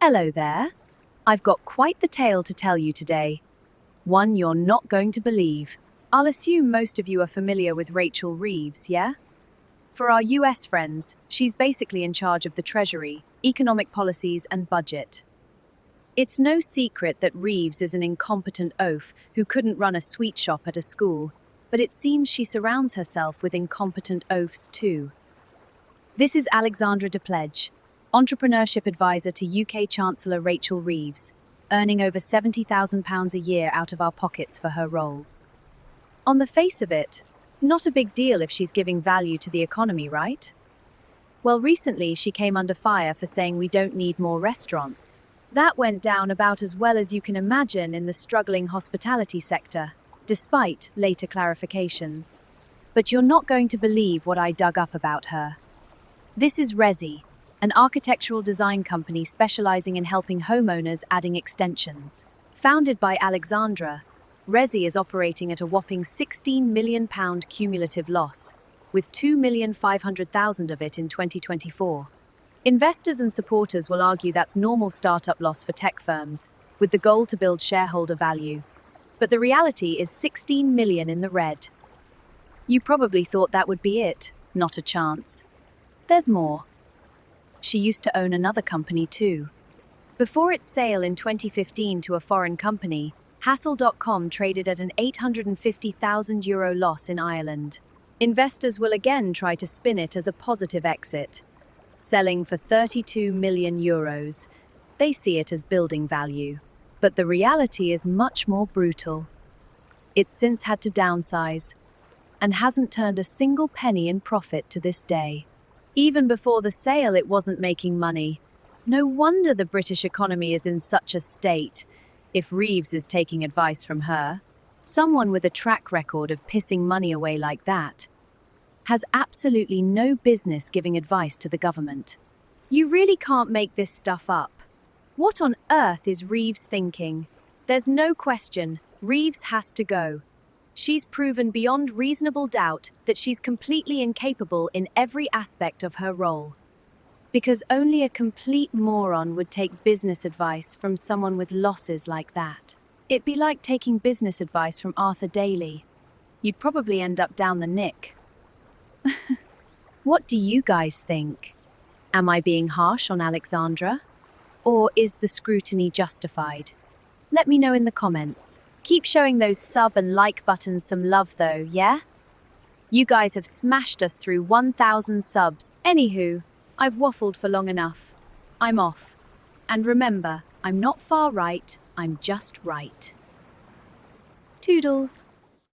Hello there. I've got quite the tale to tell you today. One you're not going to believe. I'll assume most of you are familiar with Rachel Reeves, yeah? For our US friends, she's basically in charge of the Treasury, economic policies, and budget. It's no secret that Reeves is an incompetent oaf who couldn't run a sweet shop at a school, but it seems she surrounds herself with incompetent oafs too. This is Alexandra Dupledge, entrepreneurship advisor to UK Chancellor Rachel Reeves, earning over £70,000 a year out of our pockets for her role. On the face of it, not a big deal if she's giving value to the economy, right? Well, recently she came under fire for saying we don't need more restaurants. That went down about as well as you can imagine in the struggling hospitality sector, despite later clarifications. But you're not going to believe what I dug up about her. This is RESI, an architectural design company specializing in helping homeowners adding extensions. Founded by Alexandra, RESI is operating at a whopping £16 million cumulative loss, with $2,500,000 of it in 2024. Investors and supporters will argue that's normal startup loss for tech firms, with the goal to build shareholder value. But the reality is 16 million in the red. You probably thought that would be it. Not a chance. There's more. She used to own another company too. Before its sale in 2015 to a foreign company, Hassel.com traded at an €850,000 loss in Ireland. Investors will again try to spin it as a positive exit, selling for €32 million. They see it as building value. But the reality is much more brutal. It's since had to downsize and hasn't turned a single penny in profit to this day. Even before the sale, it wasn't making money. No wonder the British economy is in such a state, if Reeves is taking advice from her. Someone with a track record of pissing money away like that has absolutely no business giving advice to the government. You really can't make this stuff up. What on earth is Reeves thinking? There's no question, Reeves has to go. She's proven beyond reasonable doubt that she's completely incapable in every aspect of her role. Because only a complete moron would take business advice from someone with losses like that. It'd be like taking business advice from Arthur Daly. You'd probably end up down the nick. What do you guys think? Am I being harsh on Alexandra? Or is the scrutiny justified? Let me know in the comments. Keep showing those sub and like buttons some love though, yeah? You guys have smashed us through 1,000 subs. Anywho, I've waffled for long enough. I'm off. And remember, I'm not far right, I'm just right. Toodles.